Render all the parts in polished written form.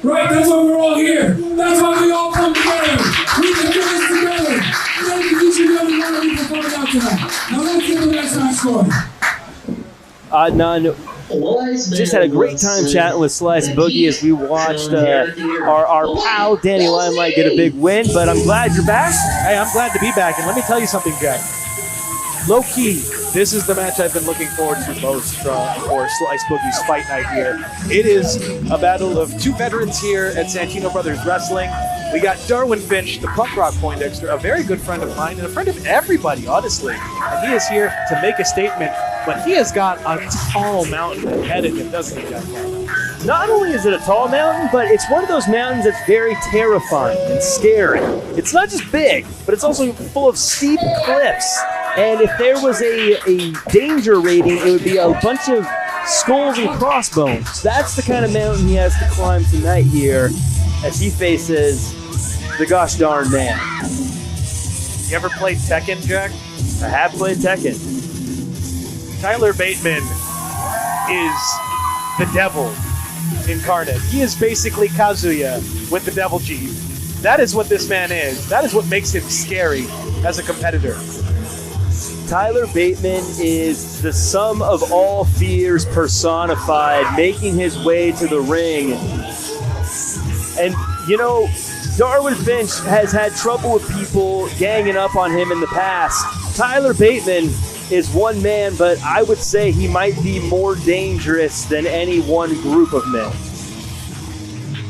Right, that's why we're all here. That's why we all come together. We can do this together. Thank you each and every one of you for coming out tonight. Now let's get the next match going. None. Just had a great time chatting with Slice Boogie as we watched our pal Danny Limelight get a big win, but I'm glad you're back. Hey, I'm glad to be back, and let me tell you something, Jack. Low-key, this is the match I've been looking forward to most for Slice Boogie's fight night here. It is a battle of two veterans here at Santino Brothers Wrestling. We got Darwin Finch, the punk rock Poindexter, a very good friend of mine and a friend of everybody, honestly. And he is here to make a statement, but he has got a tall mountain ahead of him, doesn't he, Jack? Not only is it a tall mountain, but it's one of those mountains that's very terrifying and scary. It's not just big, but it's also full of steep cliffs. And if there was a danger rating, it would be a bunch of skulls and crossbones. That's the kind of mountain he has to climb tonight here as he faces the gosh darn man. You ever played Tekken, Jack? I have played Tekken. Tyler Bateman is the devil incarnate. He is basically Kazuya with the devil G. That is what this man is. That is what makes him scary as a competitor. Tyler Bateman is the sum of all fears personified, making his way to the ring. And, you know, Darwin Finch has had trouble with people ganging up on him in the past. Tyler Bateman is one man, but I would say he might be more dangerous than any one group of men.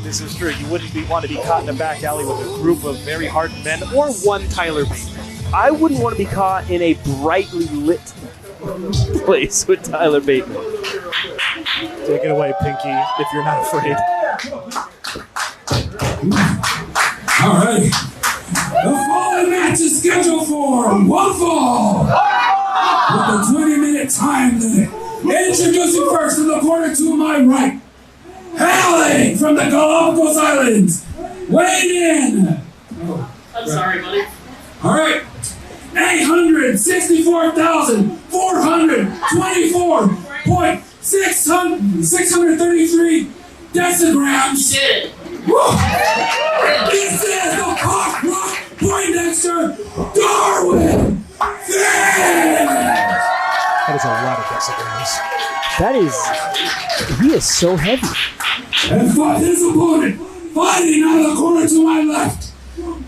This is true. You wouldn't want to be caught in a back alley with a group of very hardened men or one Tyler Bateman. I wouldn't want to be caught in a brightly lit place with Tyler Bateman. Take it away, Pinky, if you're not afraid. All right. The following match is scheduled for one fall with a 20-minute time limit. Introducing first in the corner to my right, hailing from the Galapagos Islands, weighing in. I'm sorry, buddy. All right. 864,424.633 decigrams. You did it. Woo! This is the pop rock Poindexter Darwin Finch! That is a lot of decigrams. He is so heavy. And fought his opponent, fighting out of the corner to my left,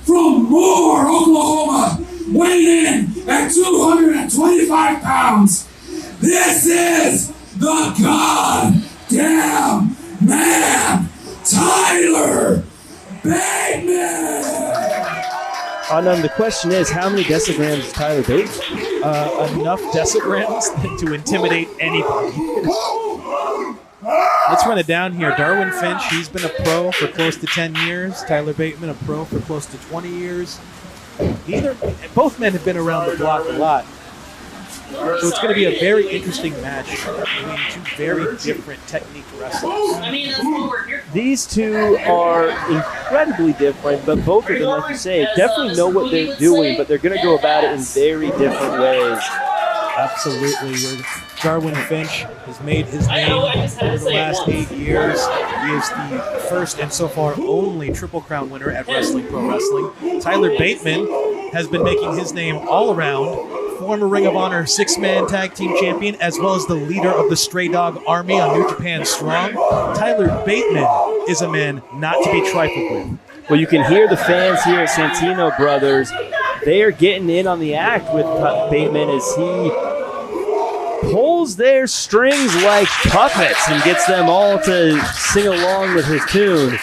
from Moore, Oklahoma, weighing in at 225 pounds. This is the goddamn man, Tyler Bateman! The question is, how many decigrams is Tyler Bateman? Enough decigrams to intimidate anybody. Let's run it down here. Darwin Finch, he's been a pro for close to 10 years. Tyler Bateman, a pro for close to 20 years. Both men have been around the block a lot. So it's going to be a very interesting match between two very different technique wrestlers. I mean, that's what we're here for. These two are incredibly different, but both of them, like you say, definitely know what they're doing, but they're going to go about it in very different ways. Absolutely. Darwin Finch has made his name over the last 8 years. He is the first and so far only Triple Crown winner at Wrestling Pro Wrestling. Tyler Bateman has been making his name all around. Former Ring of Honor 6-man tag team champion, as well as the leader of the Stray Dog Army on New Japan Strong. Tyler Bateman is a man not to be trifled with. Well, you can hear the fans here at Santino Brothers. They are getting in on the act with Bateman as he pulls their strings like puppets and gets them all to sing along with his tune.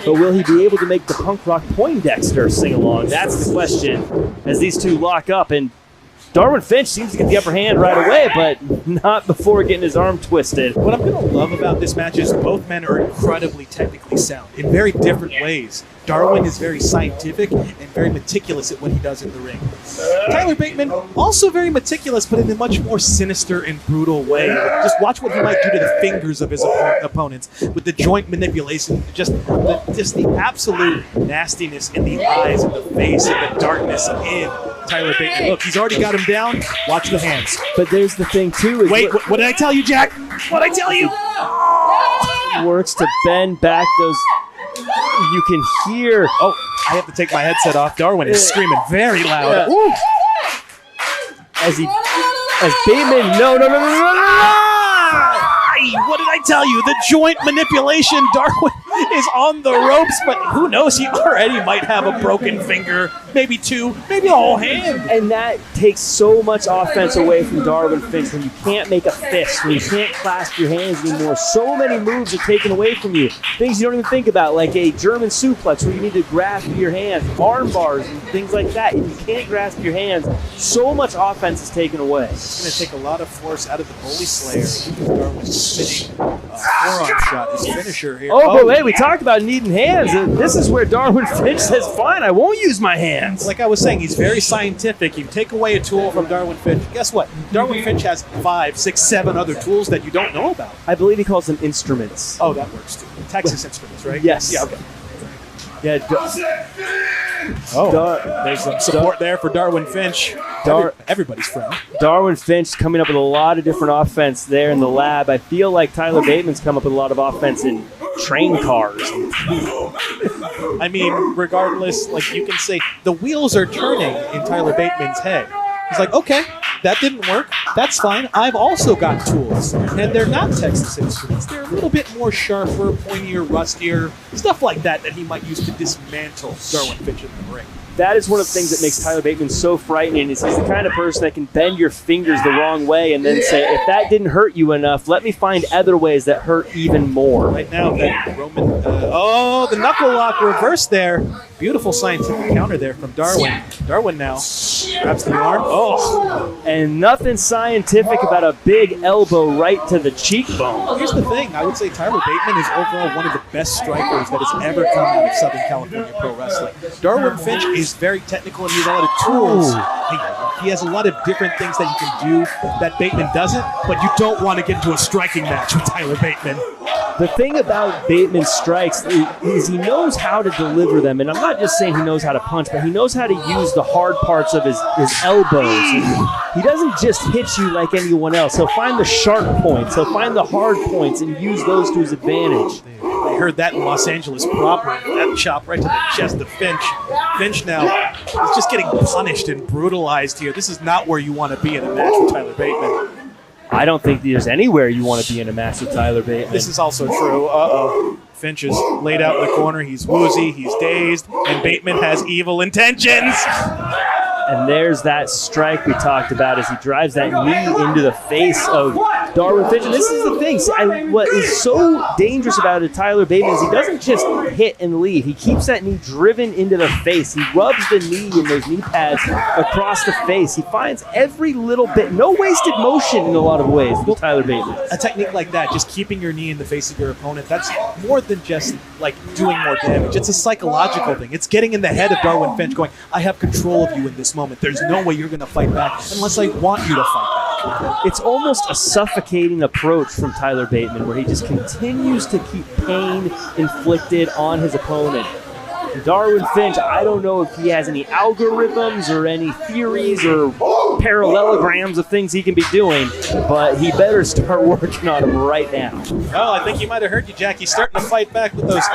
But will he be able to make the punk rock Poindexter sing along? That's the question as these two lock up. And Darwin Finch seems to get the upper hand right away, but not before getting his arm twisted. What I'm going to love about this match is both men are incredibly technically sound in very different ways. Darwin is very scientific and very meticulous at what he does in the ring. Tyler Bateman, also very meticulous, but in a much more sinister and brutal way. Just watch what he might do to the fingers of his opponents with the joint manipulation, just the absolute nastiness in the eyes and the face and the darkness in Tyler Bateman. Look, he's already got him down. Watch the hands. But there's the thing, too. Wait, what did I tell you, Jack? What did I tell you? works to bend back those. You can hear. Oh, I have to take my headset off. Darwin is screaming very loud. Ooh. As Bateman, no. What did I tell you? The joint manipulation. Darwin is on the ropes, but who knows? He already might have a broken finger, maybe two, maybe a whole hand. And that takes so much offense away from Darwin Finch when you can't make a fist, when you can't clasp your hands anymore. So many moves are taken away from you. Things you don't even think about, like a German suplex where you need to grasp your hands, arm bars, and things like that. And you can't grasp your hands. So much offense is taken away. It's going to take a lot of force out of the Bully Slayer. Darwin's spinning forearm shot, his finisher here. Oh, but hey, we talked about needing hands. And this is where Darwin Finch says, fine, I won't use my hands. Like I was saying, he's very scientific. You take away a tool from Darwin Finch. Guess what? Darwin Finch has 5, 6, 7 other tools that you don't know about. I believe he calls them instruments. Oh, that works too. Texas Instruments, right? Yes. Yeah, okay. Yeah. There's some support there for Darwin Finch. Everybody's friend. Darwin Finch coming up with a lot of different offense there in the lab. I feel like Tyler Bateman's come up with a lot of offense in train cars. I mean, regardless, like you can say, the wheels are turning in Tyler Bateman's head. He's like, okay, that didn't work. That's fine. I've also got tools. And they're not Texas Instruments. They're a little bit more sharper, pointier, rustier, stuff like that he might use to dismantle Darwin Finch in the ring. That is one of the things that makes Tyler Bateman so frightening is he's the kind of person that can bend your fingers the wrong way and then say, if that didn't hurt you enough, let me find other ways that hurt even more. Right now, that Roman, the knuckle lock reversed there. Beautiful scientific counter there from Darwin. Darwin now grabs the arm. Oh. And nothing scientific about a big elbow right to the cheekbone. Here's the thing. I would say Tyler Bateman is overall one of the best strikers that has ever come out of Southern California pro wrestling. Darwin Finch is very technical and he has a lot of tools. He has a lot of different things that you can do that Bateman doesn't, but you don't want to get into a striking match with Tyler Bateman. The thing about Bateman's strikes is he knows how to deliver them. And I'm not just saying he knows how to punch, but he knows how to use the hard parts of his elbows. And he doesn't just hit you like anyone else. He'll find the sharp points. He'll find the hard points and use those to his advantage. I heard that in Los Angeles proper. That chop right to the chest of Finch. Finch now is just getting punished and brutalized here. This is not where you want to be in a match with Tyler Bateman. I don't think there's anywhere you want to be in a match with Tyler Bateman. This is also true. Uh-oh. Finch is laid out in the corner. He's woozy. He's dazed. And Bateman has evil intentions. And there's that strike we talked about as he drives that knee into the face of Darwin Finch. And this is the thing. What is so dangerous about it, Tyler Bateman, is he doesn't just hit and leave. He keeps that knee driven into the face. He rubs the knee and those knee pads across the face. He finds every little bit, no wasted motion in a lot of ways with Tyler Bateman. A technique like that, just keeping your knee in the face of your opponent, that's more than just like doing more damage. It's a psychological thing. It's getting in the head of Darwin Finch going, I have control of you in this moment. There's no way you're going to fight back unless I want you to fight back. It's almost a suffocating approach from Tyler Bateman where he just continues to keep pain inflicted on his opponent. Darwin Finch, I don't know if he has any algorithms or any theories or parallelograms of things he can be doing, but he better start working on them right now. Well, I think he might have heard you, Jack. He's starting to fight back with those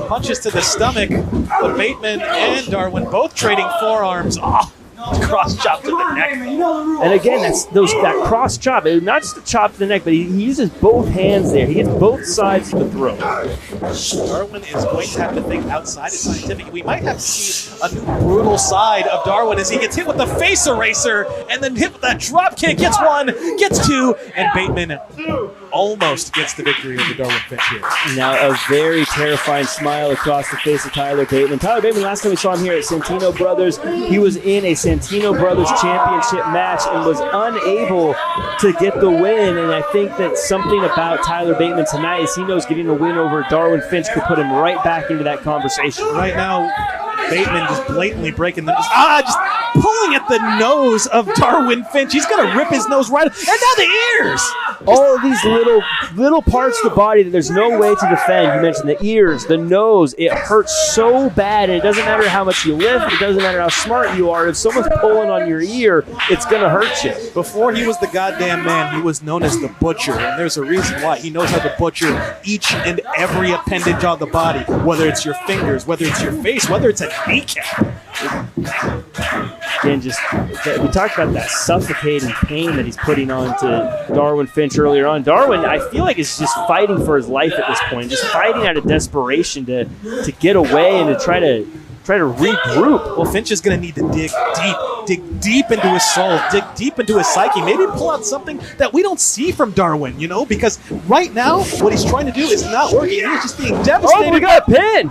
punches to the stomach. But Bateman and Darwin both trading forearms. Oh, cross chop to the neck. And again, that cross chop, not just a chop to the neck, but he uses both hands there. He gets both sides of the throat. Darwin is going to have to think outside of scientific. We might have to see a new brutal side of Darwin as he gets hit with the face eraser and then hit with that drop kick. Gets one, gets two, and Bateman almost gets the victory over Darwin Finch here. Now a very terrifying smile across the face of Tyler Bateman. Tyler Bateman, last time we saw him here at Santino Brothers, he was in a Santino Brothers championship match and was unable to get the win. And I think that something about Tyler Bateman tonight is he knows getting a win over Darwin Finch could put him right back into that conversation. Right now, Bateman just blatantly breaking them. Just pulling at the nose of Darwin Finch. He's going to rip his nose right. And now the ears. all of these little parts of the body that there's no way to defend. You mentioned the ears, the nose. It hurts so bad, and it doesn't matter how much you lift. It doesn't matter how smart you are. If someone's pulling on your ear, it's going to hurt you. Before he was the goddamn man, he was known as the butcher, and there's a reason why. He knows how to butcher each and every appendage on the body, whether it's your fingers, whether it's your face, whether it's a kneecap. Again, we talked about that suffocating pain that he's putting on to Darwin Finch earlier on. Darwin, I feel like, is just fighting for his life at this point, just fighting out of desperation to get away and to try to regroup. Well, Finch is going to need to dig deep into his soul, dig deep into his psyche, maybe pull out something that we don't see from Darwin, because right now what he's trying to do is not working. He's just being devastated. Oh, we got a pin!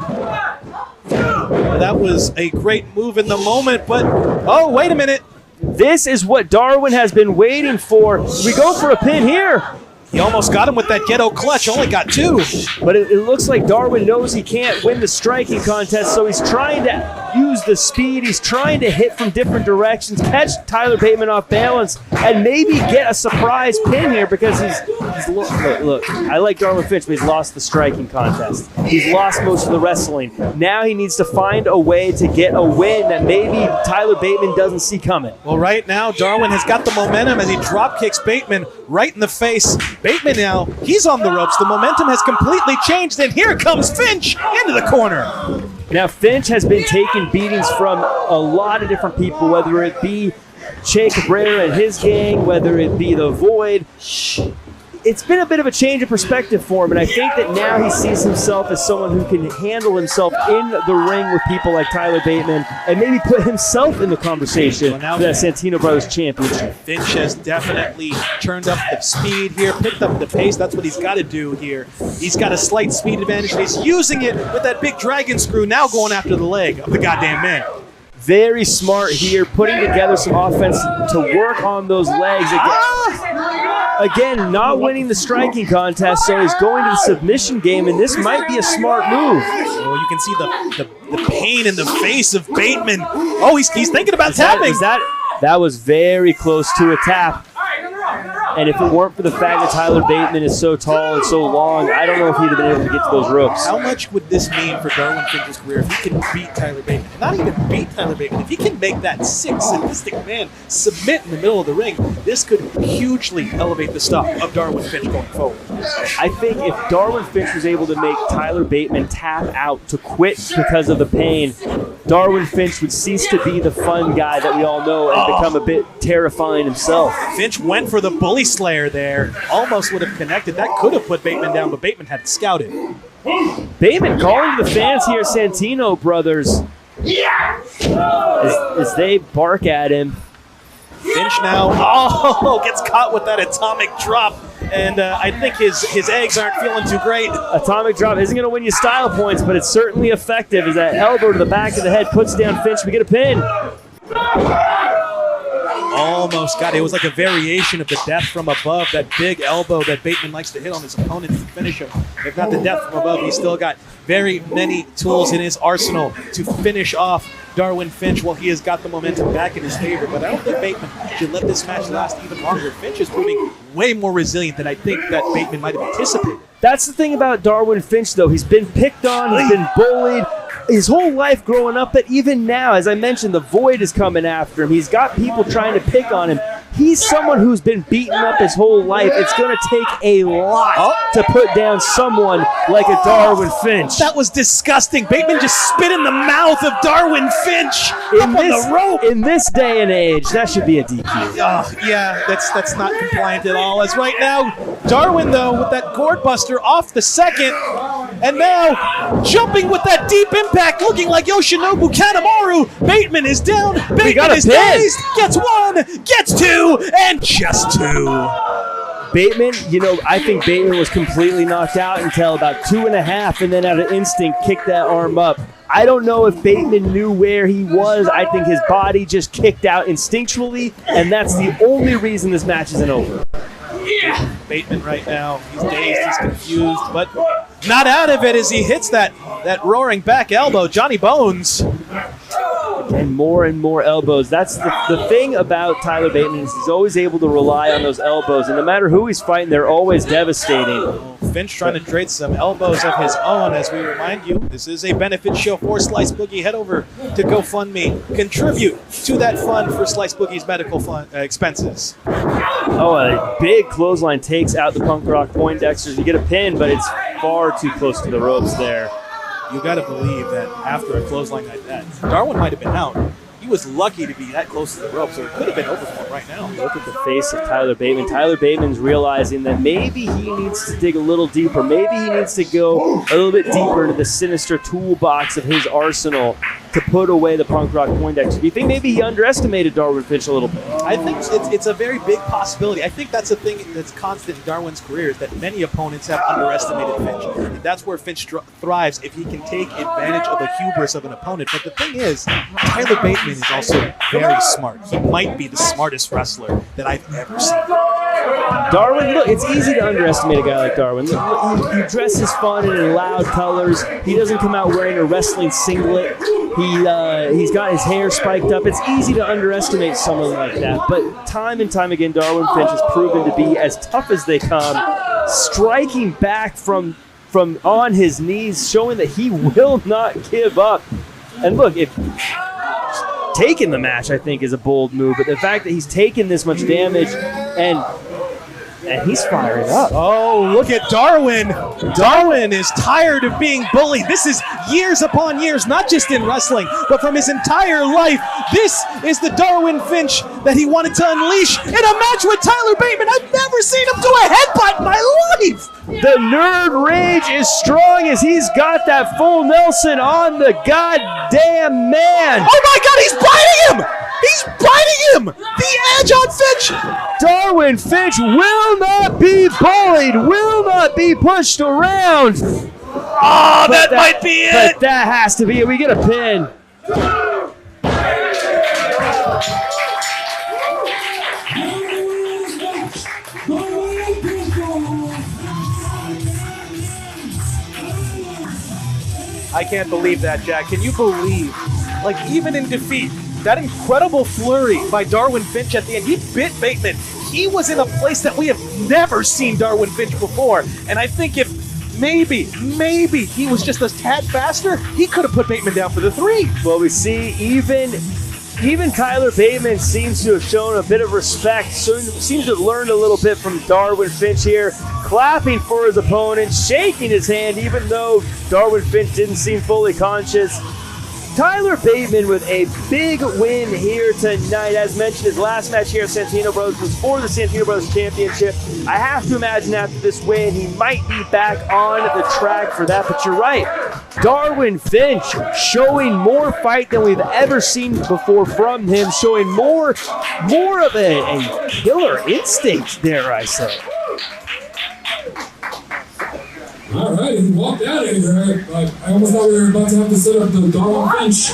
That was a great move in the moment, but oh, wait a minute. This is what Darwin has been waiting for. We go for a pin here. He almost got him with that ghetto clutch, only got 2. But it looks like Darwin knows he can't win the striking contest, so he's trying to use the speed. He's trying to hit from different directions, catch Tyler Bateman off balance, and maybe get a surprise pin here because look, I like Darwin Finch, but he's lost the striking contest. He's lost most of the wrestling. Now he needs to find a way to get a win that maybe Tyler Bateman doesn't see coming. Well, right now, Darwin has got the momentum as he drop kicks Bateman right in the face. Bateman now, he's on the ropes. The momentum has completely changed, and here comes Finch into the corner. Now, Finch has been taking beatings from a lot of different people, whether it be Che Cabrera and his gang, whether it be the Void. It's been a bit of a change of perspective for him, and I think that now he sees himself as someone who can handle himself in the ring with people like Tyler Bateman and maybe put himself in the conversation for that Santino Brothers Championship. Finch has definitely turned up the speed here, picked up the pace. That's what he's got to do here. He's got a slight speed advantage, and he's using it with that big dragon screw, now going after the leg of the goddamn man. Very smart here, putting together some offense to work on those legs. Again, not winning the striking contest, so he's going to the submission game, and this might be a smart move. Oh, you can see the pain in the face of Bateman. Oh, he's thinking about tapping. That was very close to a tap. And if it weren't for the fact that Tyler Bateman is so tall and so long, I don't know if he'd have been able to get to those ropes. How much would this mean for Darwin Finch's career if he can beat Tyler Bateman? Not even beat Tyler Bateman. If he can make that sick, sadistic man submit in the middle of the ring, this could hugely elevate the stock of Darwin Finch going forward. I think if Darwin Finch was able to make Tyler Bateman tap out to quit because of the pain, Darwin Finch would cease to be the fun guy that we all know and become a bit terrifying himself. Finch went for the bully slayer there. Almost would have connected. That could have put Bateman down, but Bateman had scouted. Bateman calling to the fans here, Santino Brothers, as they bark at him. Finch now, gets caught with that atomic drop. And I think his eggs aren't feeling too great. Atomic drop isn't going to win you style points, but it's certainly effective as that elbow to the back of the head puts down Finch. We get a pin. Almost got it. It was like a variation of the death from above, that big elbow that Bateman likes to hit on his opponents to finish him. If not the death from above, he's still got very many tools in his arsenal to finish off Darwin Finch while he has got the momentum back in his favor. But I don't think Bateman should let this match last even longer. Finch is proving way more resilient than I think that Bateman might have anticipated. That's the thing about Darwin Finch, though. He's been picked on, he's been bullied his whole life growing up, but even now, as I mentioned, the Void is coming after him. He's got people trying to pick on him. He's someone who's been beaten up his whole life. It's going to take a lot to put down someone like a Darwin Finch. That was disgusting. Bateman just spit in the mouth of Darwin Finch on the rope. In this day and age, that should be a DQ. Yeah, that's not compliant at all. As right now, Darwin, though, with that gourd buster off the second, and now jumping with that deep impact, looking like Yoshinobu Kanemaru. Bateman is down. Bateman is dazed. Gets one, gets two, and just two. Bateman, I think Bateman was completely knocked out until about 2.5, and then out of instinct kicked that arm up. I don't know if Bateman knew where he was. I think his body just kicked out instinctually, and that's the only reason this match isn't over. Yeah. Bateman right now, he's dazed, he's confused, but not out of it as he hits that roaring back elbow. Johnny Bones and more elbows. That's the thing about Tyler Bateman is he's always able to rely on those elbows, and no matter who he's fighting, they're always devastating. Finch trying to trade some elbows of his own. As we remind you, this is a benefit show for Slice Boogie. Head over to GoFundMe. Contribute to that fund for Slice Boogie's medical expenses. Oh, a big clothesline takes out the Punk Rock Poindexters. You get a pin, but it's far too close to the ropes there. You got to believe that after a clothesline like that, Darwin might have been out. He was lucky to be that close to the ropes, so it could have been over for him right now. Look at the face of Tyler Bateman. Tyler Bateman's realizing that maybe he needs to dig a little deeper. Maybe he needs to go a little bit deeper into the sinister toolbox of his arsenal to put away the Punk Rock Poindexter. Do you think maybe he underestimated Darwin Finch a little bit? I think it's a very big possibility. I think that's a thing that's constant in Darwin's career is that many opponents have underestimated Finch. And that's where Finch thrives if he can take advantage of the hubris of an opponent. But the thing is, Tyler Bateman is also very smart. He might be the smartest wrestler that I've ever seen. Darwin, look, it's easy to underestimate a guy like Darwin. He dresses fun and in loud colors. He doesn't come out wearing a wrestling singlet. He's got his hair spiked up. It's easy to underestimate someone like that. But time and time again, Darwin Finch has proven to be as tough as they come, striking back from on his knees, showing that he will not give up. And look, taking the match, I think, is a bold move. But the fact that he's taken this much damage and he's firing up. Oh, look at Darwin. Darwin is tired of being bullied. This is years upon years, not just in wrestling, but from his entire life. This is the Darwin Finch that he wanted to unleash in a match with Tyler Bateman. I've never seen him do a headbutt in my life. The nerd rage is strong as he's got that full Nelson on the goddamn man. Oh my God, he's biting him! He's biting him! The edge on Finch! Darwin Finch will not be bullied, will not be pushed around. Oh, that might be it! But that has to be it. We get a pin. I can't believe that, Jack. Can you believe, like, even in defeat, that incredible flurry by Darwin Finch at the end, he bit Bateman. He was in a place that we have never seen Darwin Finch before. And I think if maybe he was just a tad faster, he could have put Bateman down for the 3. Well, we see even Tyler Bateman seems to have shown a bit of respect, seems to have learned a little bit from Darwin Finch here, clapping for his opponent, shaking his hand even though Darwin Finch didn't seem fully conscious. Tyler Bateman with a big win here tonight. As mentioned, his last match here at Santino Brothers was for the Santino Brothers Championship. I have to imagine after this win, he might be back on the track for that, but you're right. Darwin Finch showing more fight than we've ever seen before from him, showing more of a killer instinct, dare I say. All right, he walked out of here. I almost thought we were about to have to set up the Darwin Finch.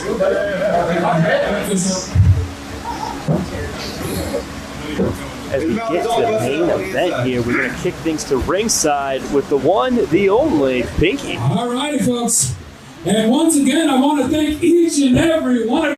As we get to the main event here, we're going to kick things to ringside with the one, the only, Pinky. All righty, folks. And once again, I want to thank each and every one of